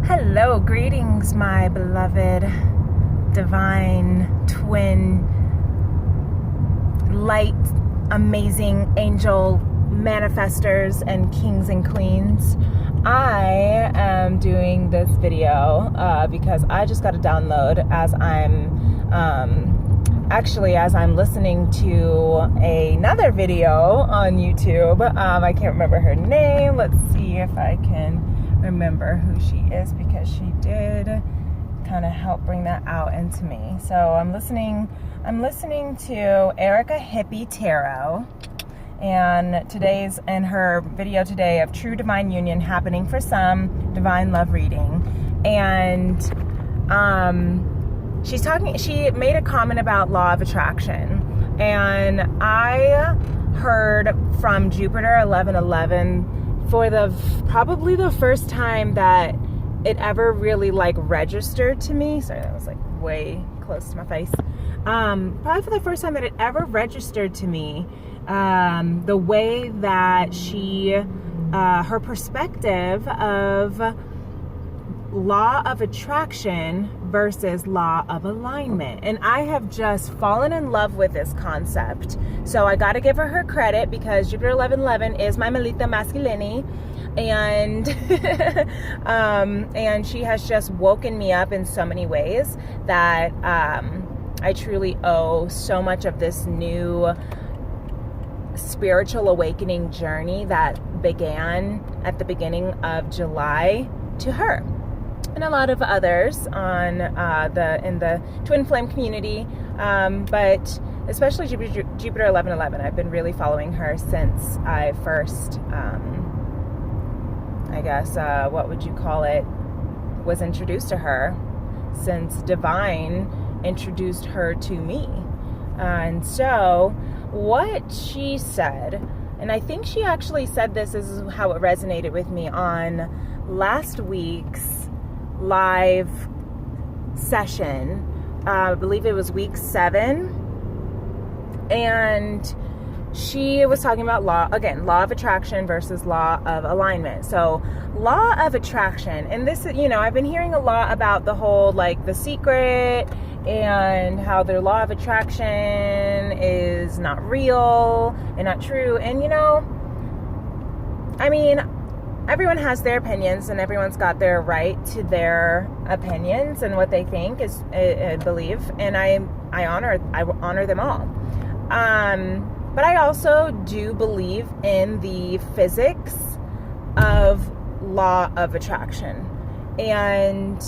Hello, greetings, my beloved divine twin light amazing angel manifestors and kings and queens. I am doing this video because I just got a download as I'm listening to another video on YouTube. I can't remember her name. Let's see if I can remember who she is, because she did kind of help bring that out into me. So I'm listening to Erica Hippie Tarot, and her video today of True Divine Union Happening for Some, Divine Love Reading. And she made a comment about law of attraction, and I heard from Jupiter 1111 for probably the first time that it ever really registered to me. Sorry, that was way close to my face. Probably for the first time that it ever registered to me, the way that her perspective of law of attraction versus law of alignment. And I have just fallen in love with this concept. So I got to give her credit, because Jupiter 1111 is my Melita masculinity, and and she has just woken me up in so many ways that I truly owe so much of this new spiritual awakening journey that began at the beginning of July to her and a lot of others in the twin flame community, but especially Jupiter 1111. I've been really following her since I first, what would you call it, was introduced to her, since Divine introduced her to me. And so what she said, and I think she actually said this is how it resonated with me on last week's live session. I believe it was week 7, and she was talking about law of attraction versus law of alignment. So law of attraction, and this, I've been hearing a lot about the whole The Secret, and how their law of attraction is not real and not true. And everyone has their opinions, and everyone's got their right to their opinions and what they think is believe, and I honor them all. But I also do believe in the physics of law of attraction, and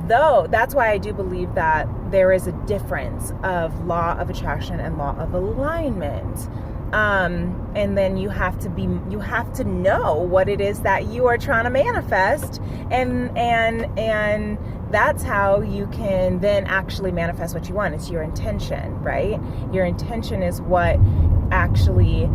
though that's why I do believe that there is a difference of law of attraction and law of alignment. And then you have to know what it is that you are trying to manifest, and that's how you can then actually manifest what you want. It's your intention, right? Your intention is what actually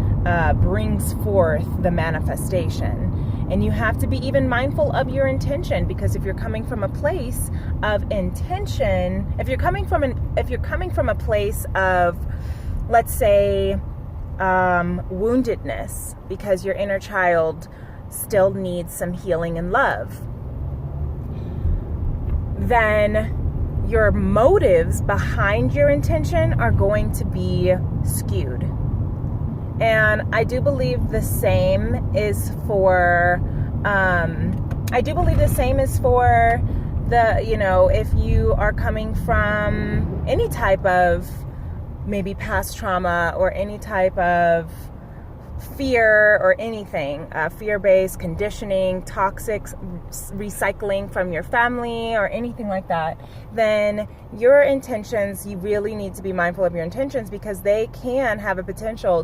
brings forth the manifestation. And you have to be even mindful of your intention, because if you're coming from a place of intention, if you're coming from a place of, let's say, woundedness, because your inner child still needs some healing and love, then your motives behind your intention are going to be skewed. And I do believe the same is for if you are coming from any type of maybe past trauma, or any type of fear, or anything, fear-based conditioning, toxic recycling from your family, or anything like that, then your intentions, you really need to be mindful of your intentions, because they can have a potential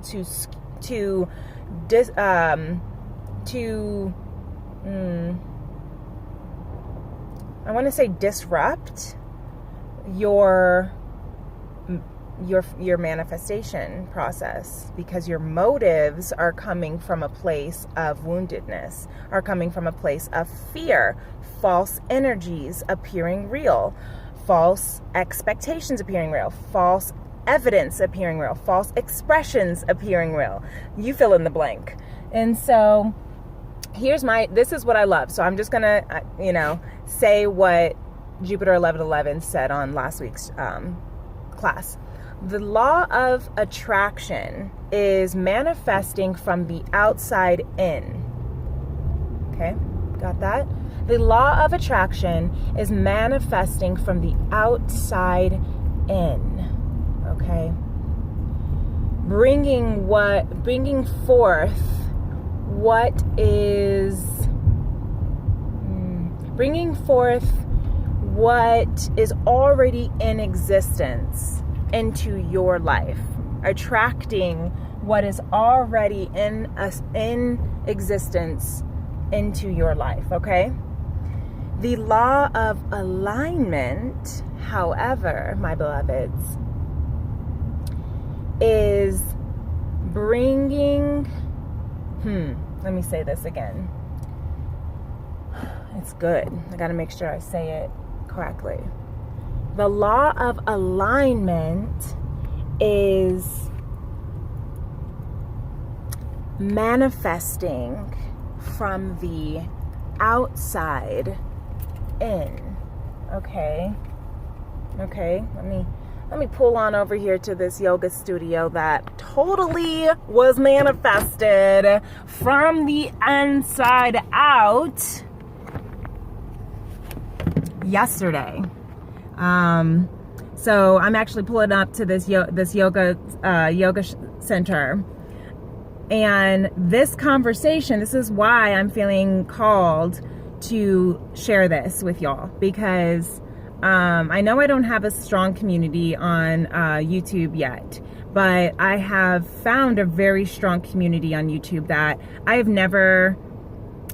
disrupt your manifestation process, because your motives are coming from a place of woundedness, are coming from a place of fear, false energies appearing real, false expectations appearing real, false evidence appearing real, false expressions appearing real. You fill in the blank. And so this is what I love. So I'm just going to, say what Jupiter 1111 said on last week's class. The law of attraction is manifesting from the outside in. Okay, got that? The law of attraction is manifesting from the outside in. Okay? Bringing forth what is already in existence into your life, attracting what is already in existence into your life, okay? The law of alignment, however, my beloveds, is bringing, let me say this again. It's good. I got to make sure I say it correctly. The law of alignment is manifesting from the outside in. Okay. Let me pull on over here to this yoga studio that totally was manifested from the inside out yesterday. So I'm actually pulling up to this yoga center, and this conversation, this is why I'm feeling called to share this with y'all, because I know I don't have a strong community on YouTube yet, but I have found a very strong community on YouTube that I have never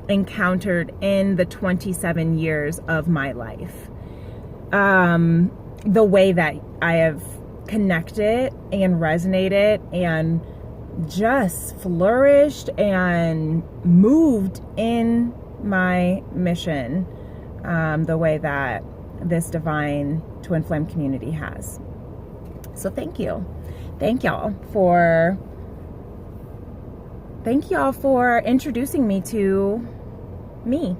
encountered in the 27 years of my life. The way that I have connected and resonated and just flourished and moved in my mission, the way that this divine twin flame community has. So thank y'all for introducing me to me.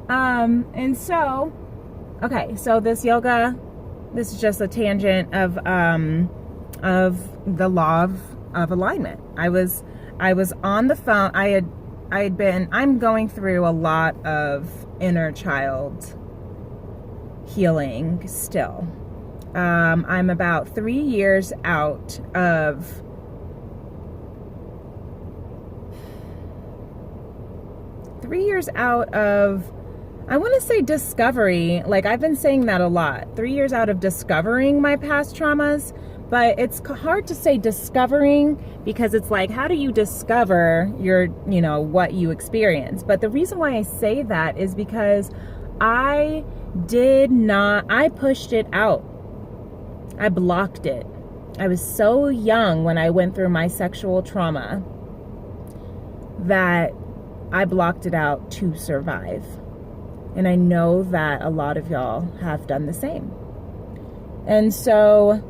And so, okay, so this is just a tangent of the law of alignment. I was on the phone. I'm going through a lot of inner child healing still. I'm about 3 years out of I want to say discovery. Like, I've been saying that a lot. 3 years out of discovering my past traumas, but it's hard to say discovering, because it's like, how do you discover what you experience? But the reason why I say that is because I pushed it out. I blocked it. I was so young when I went through my sexual trauma that I blocked it out to survive. And I know that a lot of y'all have done the same. And so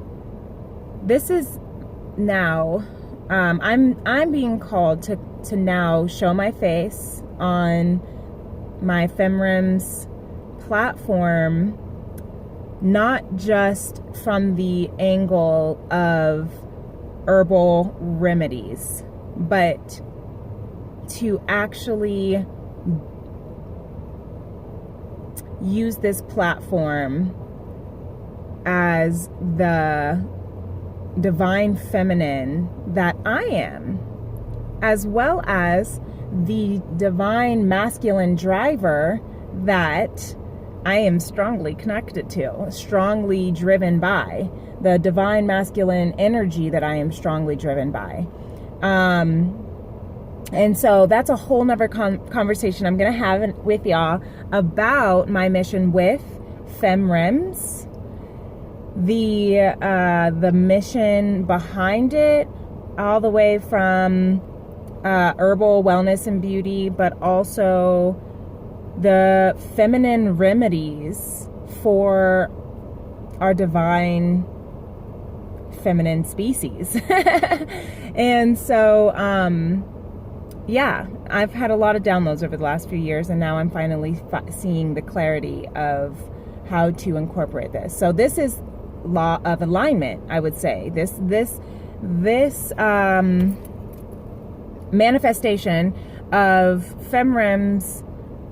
this is now, I'm being called to now show my face on my FemRems platform, not just from the angle of herbal remedies, but to actually use this platform as the divine feminine that I am, as well as the divine masculine driver that I am strongly connected to, strongly driven by, the divine masculine energy that I am strongly driven by. And so that's a whole nother conversation I'm going to have with y'all about my mission with FemRems, the mission behind it, all the way from Herbal, Wellness and Beauty, but also the feminine remedies for our divine feminine species. And so yeah, I've had a lot of downloads over the last few years, and now I'm finally seeing the clarity of how to incorporate this. So this is law of alignment, I would say. This manifestation of FemRems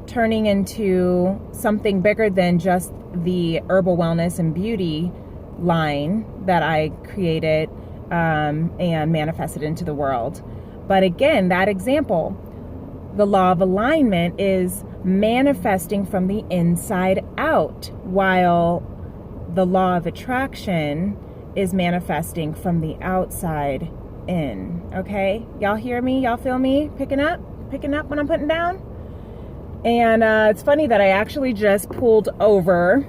turning into something bigger than just the Herbal Wellness and Beauty line that I created and manifested into the world. But again, that example, the law of alignment is manifesting from the inside out, while the law of attraction is manifesting from the outside in. Okay? Y'all hear me? Y'all feel me? Picking up what I'm putting down? And it's funny that I actually just pulled over,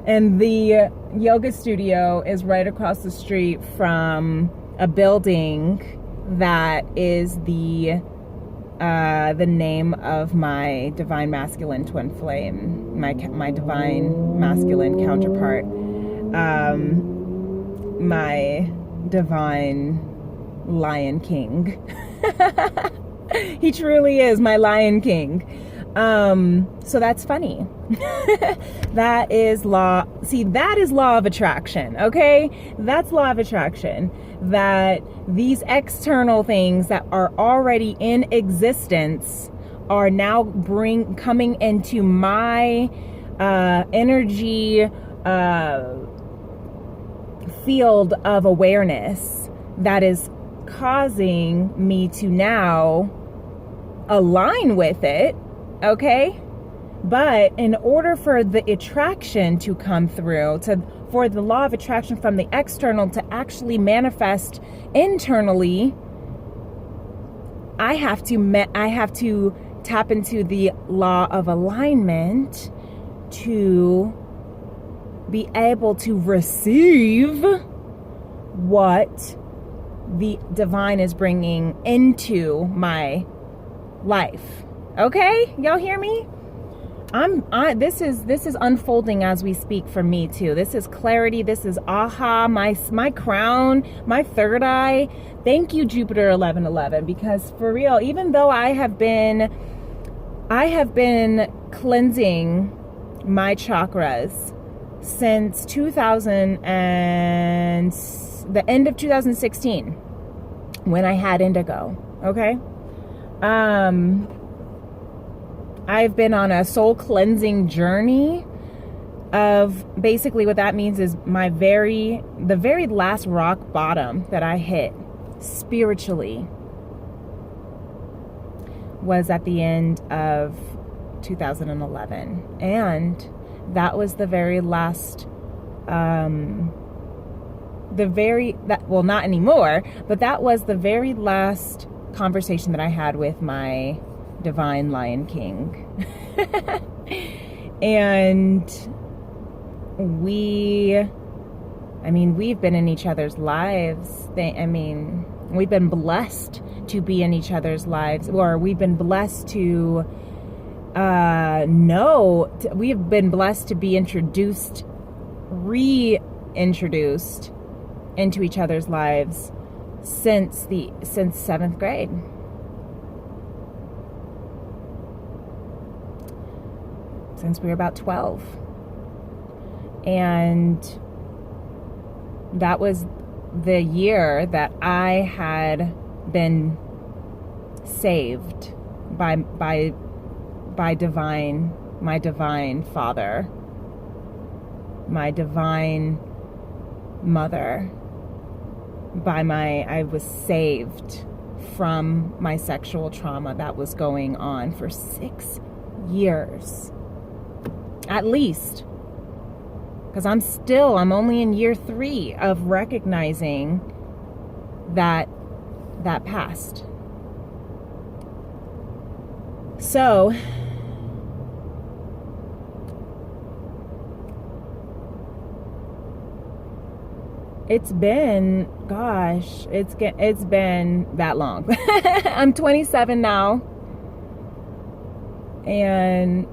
and the yoga studio is right across the street from a building that is the name of my divine masculine twin flame, my divine masculine counterpart, my divine Lion King. He truly is my Lion King. So that's funny. That is law of attraction, okay? That's law of attraction. That these external things that are already in existence are now coming into my energy field of awareness that is causing me to now align with it, okay? But in order for the attraction to come through, for the law of attraction from the external to actually manifest internally, I have to tap into the law of alignment to be able to receive what the divine is bringing into my life. Okay? Y'all hear me? This is unfolding as we speak for me too. This is clarity. This is aha, my crown, my third eye. Thank you, Jupiter 1111, because for real, even though I have been cleansing my chakras since the end of 2016, when I had indigo, okay? I've been on a soul cleansing journey of basically what that means is the very last rock bottom that I hit spiritually was at the end of 2011. And that was the very last, not anymore, but that was the very last conversation that I had with my divine Lion King. And we've been in each other's lives. We've been blessed to be in each other's lives, or we've been blessed to we've been blessed to be reintroduced into each other's lives since 7th grade. Since we were about 12. And that was the year that I had been saved by my divine father, my divine mother, I was saved from my sexual trauma that was going on for 6 years. At least. Because I'm only in year 3 of recognizing that past. So, it's been that long. I'm 27 now. And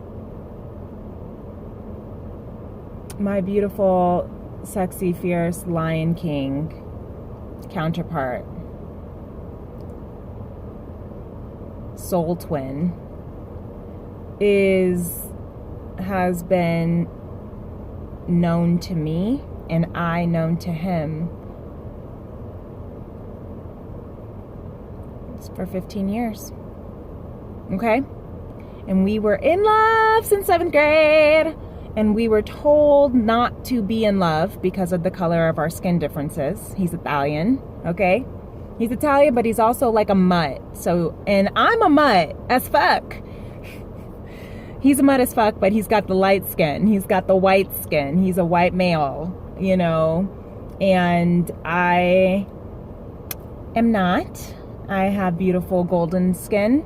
my beautiful, sexy, fierce Lion King counterpart soul twin has been known to me and I known to him for 15 years. Okay? And we were in love since 7th grade. And we were told not to be in love because of the color of our skin differences. He's Italian, okay? He's Italian, but he's also like a mutt. So, and I'm a mutt as fuck. He's a mutt as fuck, but he's got the light skin. He's got the white skin. He's a white male, you know? And I am not. I have beautiful golden skin,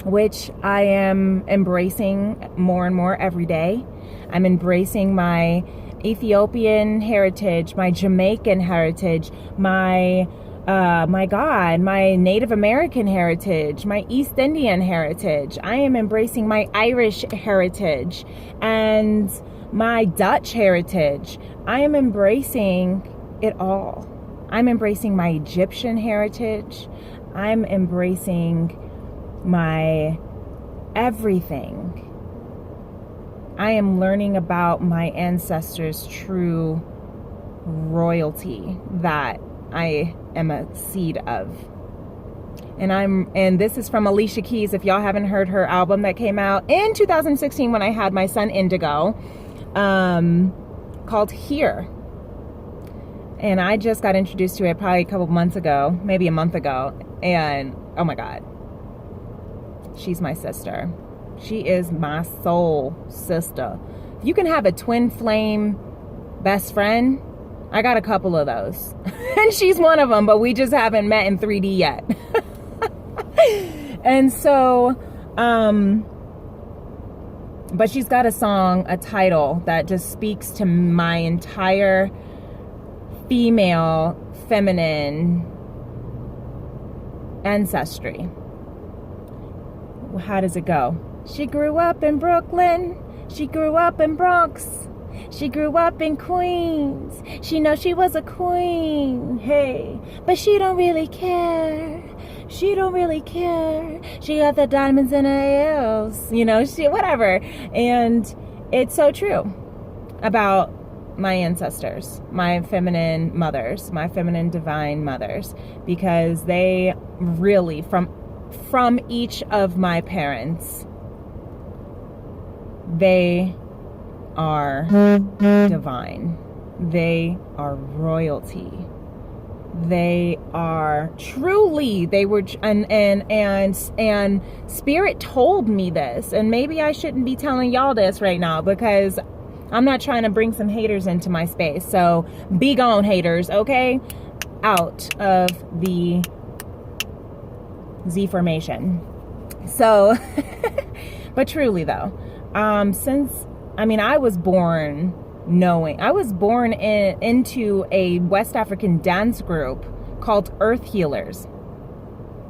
which I am embracing more and more every day. I'm embracing my Ethiopian heritage, my Jamaican heritage, my Native American heritage, my East Indian heritage. I am embracing my Irish heritage and my Dutch heritage. I am embracing it all. I'm embracing my Egyptian heritage. I'm embracing my everything. I am learning about my ancestors' true royalty that I am a seed of. And this is from Alicia Keys. If y'all haven't heard her album that came out in 2016 when I had my son Indigo, called Here. And I just got introduced to it probably a couple months ago, maybe a month ago. And oh my God, she's my sister. She is my soul sister. If you can have a twin flame best friend, I got a couple of those. And she's one of them, but we just haven't met in 3D yet. And so, but she's got a song, a title that just speaks to my entire female, feminine ancestry. How does it go? She grew up in Brooklyn. She grew up in Bronx. She grew up in Queens. She knows she was a queen. Hey, but she don't really care. She don't really care. She got the diamonds in her ears. You know, she, whatever. And it's so true about my ancestors, my feminine mothers, my feminine divine mothers, because they really, from each of my parents, they are divine. They are royalty. They are truly, they were, and Spirit told me this, and maybe I shouldn't be telling y'all this right now because I'm not trying to bring some haters into my space. So be gone, haters, okay? Out of the Z formation. So, but truly though, I was born into a West African dance group called Earth Healers.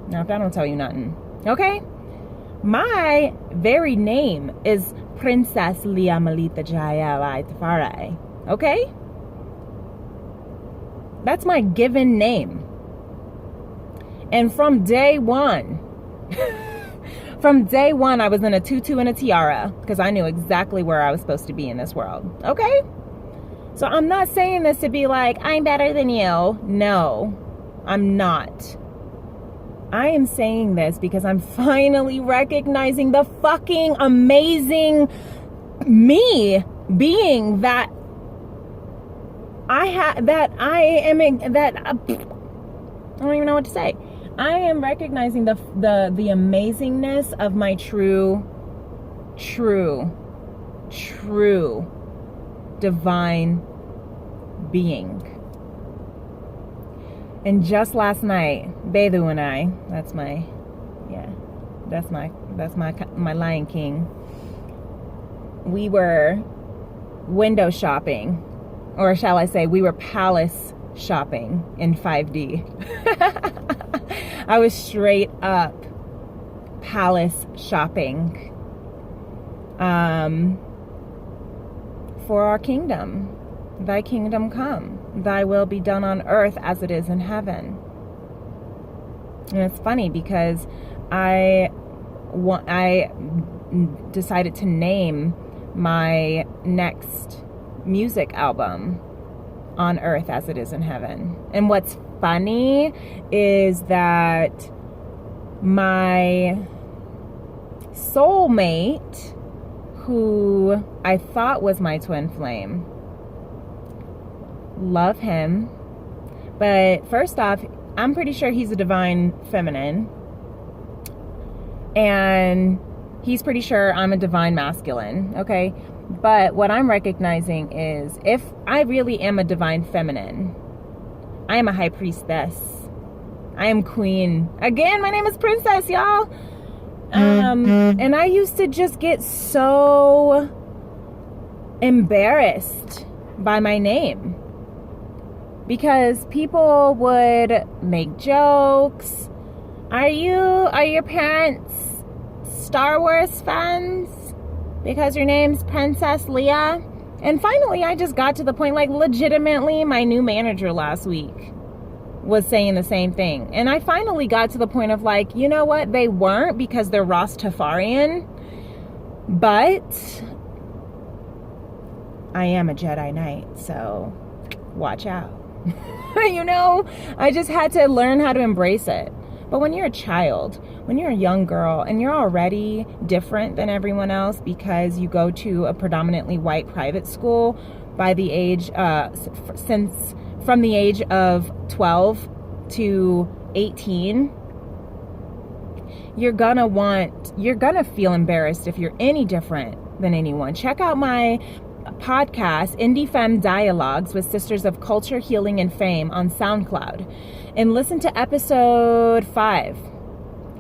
Now, if that don't tell you nothing, okay? My very name is Princess Leah Melita Jael Aitafare, okay? That's my given name. And from day one, I was in a tutu and a tiara because I knew exactly where I was supposed to be in this world. Okay? So I'm not saying this to be like, I'm better than you. No, I'm not. I am saying this because I'm finally recognizing the fucking amazing me being that I don't even know what to say. I am recognizing the amazingness of my true divine being. And just last night, Bedu and I, that's my Lion King. We were window shopping, or shall I say, we were palace shopping in 5D. I was straight up palace shopping for our kingdom. Thy kingdom come, thy will be done on earth as it is in heaven. And it's funny because I decided to name my next music album On Earth as It Is in Heaven. And what's funny is that my soulmate, who I thought was my twin flame, love him, but first off, I'm pretty sure he's a divine feminine, and he's pretty sure I'm a divine masculine, okay? But what I'm recognizing is, if I really am a divine feminine, I am a high priestess. I am queen. Again, my name is Princess, y'all. And I used to just get so embarrassed by my name, because people would make jokes. Are your parents Star Wars fans? Because your name's Princess Leia? And finally, I just got to the point, like, legitimately, my new manager last week was saying the same thing. And I finally got to the point of, like, you know what? They weren't, because they're Rastafarian. But I am a Jedi Knight, so watch out. You know, I just had to learn how to embrace it. But when you're a child, when you're a young girl, and you're already different than everyone else because you go to a predominantly white private school by the age, from the age of 12 to 18, you're gonna feel embarrassed if you're any different than anyone. Check out my podcast, Indie Femme Dialogues with Sisters of Culture, Healing, and Fame on SoundCloud. And listen to episode 5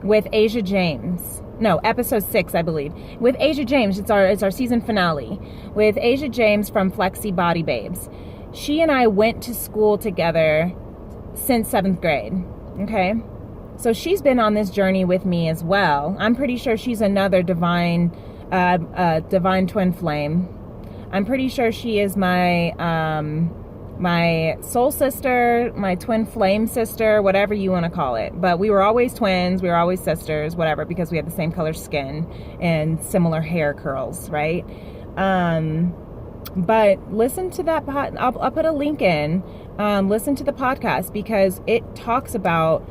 with Asia James. No, episode 6, I believe. With Asia James. It's our season finale. With Asia James from Flexi Body Babes. She and I went to school together since 7th grade. Okay? So she's been on this journey with me as well. I'm pretty sure she's another divine twin flame. I'm pretty sure she is my soul sister, my twin flame sister, whatever you want to call it. But we were always twins, we were always sisters, whatever, because we had the same color skin and similar hair curls, right? But listen to that I'll put a link in. Listen to the podcast, because it talks about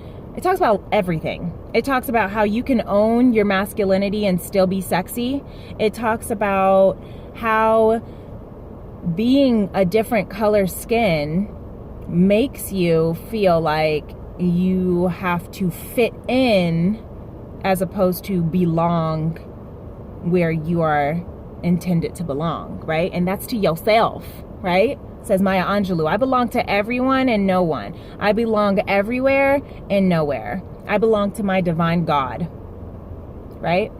everything. It talks about how you can own your masculinity and still be sexy. It talks about how being a different color skin makes you feel like you have to fit in as opposed to belong where you are intended to belong, right? And that's to yourself, right? Says Maya Angelou. I belong to everyone and no one. I belong everywhere and nowhere. I belong to my divine God, right?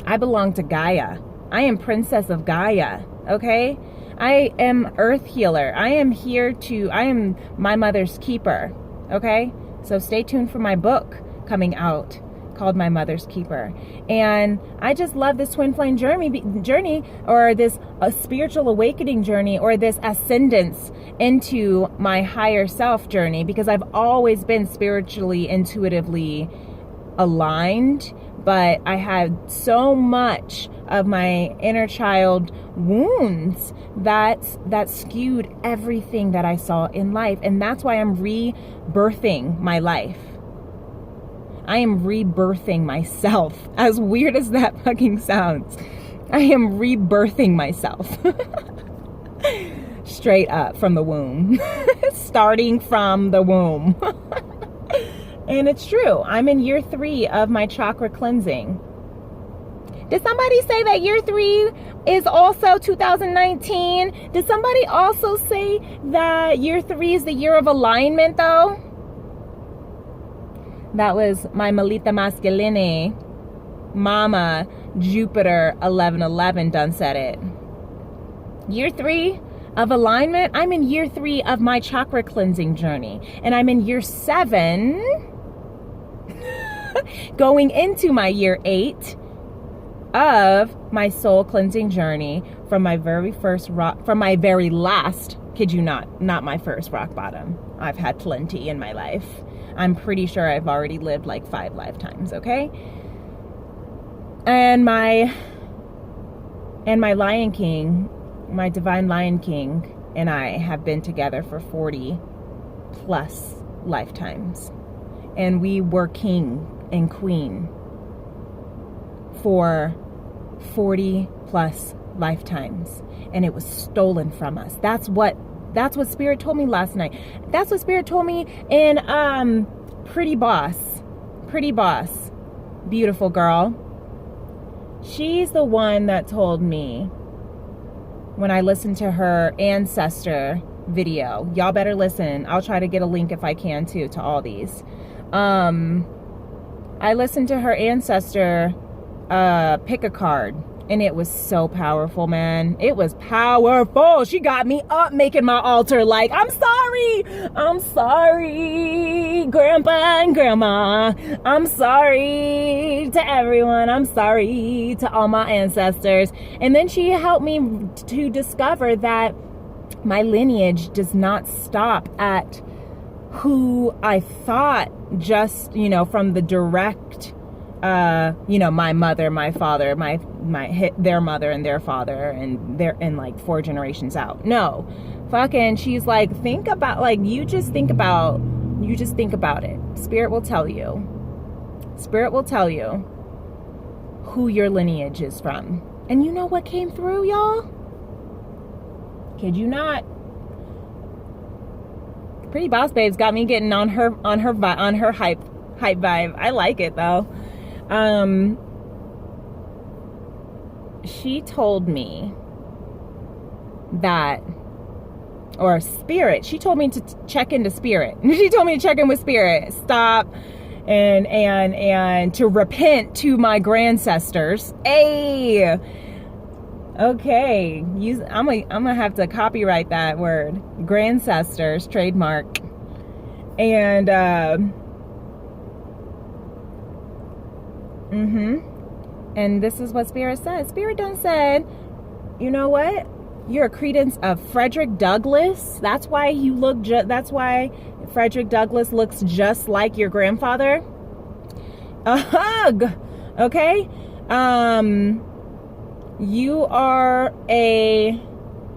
I belong to Gaia. I am Princess of Gaia, okay? I am Earth Healer. I am my mother's keeper, okay? So stay tuned for my book coming out called My Mother's Keeper. And I just love this twin flame journey, or this spiritual awakening journey, or this ascendance into my higher self journey, because I've always been spiritually, intuitively aligned, but I had so much of my inner child wounds that skewed everything that I saw in life. And that's why I'm rebirthing my life. I am rebirthing myself. As weird as that fucking sounds, I am rebirthing myself. Straight up from the womb. Starting from the womb. And it's true. I'm in year 3 of my chakra cleansing. Did somebody say that year 3 is also 2019? Did somebody also say that year 3 is the year of alignment, though? That was my Melita Masculine, Mama Jupiter 1111 done said it. Year 3 of alignment. I'm in year 3 of my chakra cleansing journey. And I'm in year 7, going into my year 8 of my soul cleansing journey from my very last, kid you not my first rock bottom. I've had plenty in my life. I'm pretty sure I've already lived like 5 lifetimes, okay? And my Lion King, my divine Lion King, and I have been together for 40 plus lifetimes. And we were king and queen for 40 plus lifetimes. And it was stolen from us. That's what Spirit told me last night. That's what Spirit told me in Pretty Boss, beautiful girl. She's the one that told me when I listened to her ancestor video. Y'all better listen. I'll try to get a link if I can too to all these. I listened to her ancestor pick a card, and it was so powerful, man. It was powerful. She got me up making my altar like, I'm sorry, Grandpa and Grandma. I'm sorry to everyone. I'm sorry to all my ancestors. And then she helped me to discover that my lineage does not stop at who I thought, just, from the direct, my mother, my father, their mother and their father, and like 4 generations out. No, fucking, she's like, you just think about it. Spirit will tell you who your lineage is from. And you know what came through, y'all? Kid you not. Pretty Boss Babes got me getting on her hype vibe. I like it though. She told me that, or Spirit, she told me to check into Spirit. She told me to check in with Spirit. Stop and to repent to my grandcestors. Hey. Okay, I'm gonna have to copyright that word, grandcestors, trademark. And and this is what Spirit said. Spirit done said, you know what? You're a credence of Frederick Douglass. That's why that's why Frederick Douglass looks just like your grandfather. A hug, okay? You are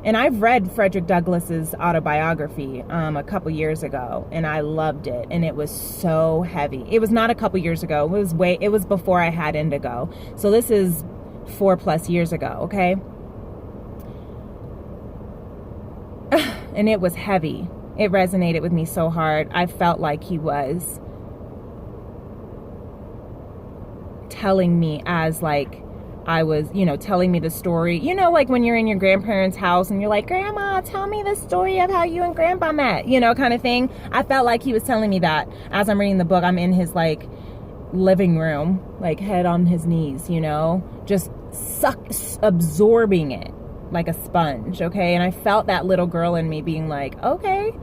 and I've read Frederick Douglass's autobiography a couple years ago, and I loved it, and it was so heavy. It was not a couple years ago. It was before I had indigo. So this is 4+ years ago, okay? And it was heavy. It resonated with me so hard. I felt like he was telling me as like I was, telling me the story, like when you're in your grandparents' house and you're like, Grandma, tell me the story of how you and Grandpa met, kind of thing. I felt like he was telling me that as I'm reading the book. I'm in his like living room, like head on his knees, just absorbing it like a sponge. Okay. And I felt that little girl in me being like, okay,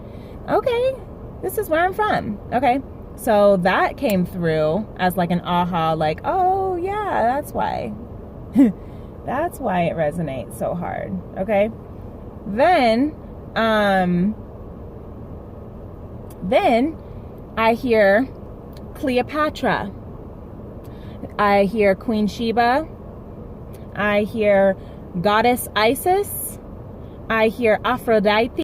this is where I'm from. Okay. So that came through as like an aha, like, oh yeah, that's why. That's why it resonates so hard. Okay. Then I hear Cleopatra. I hear Queen Sheba. I hear Goddess Isis. I hear Aphrodite.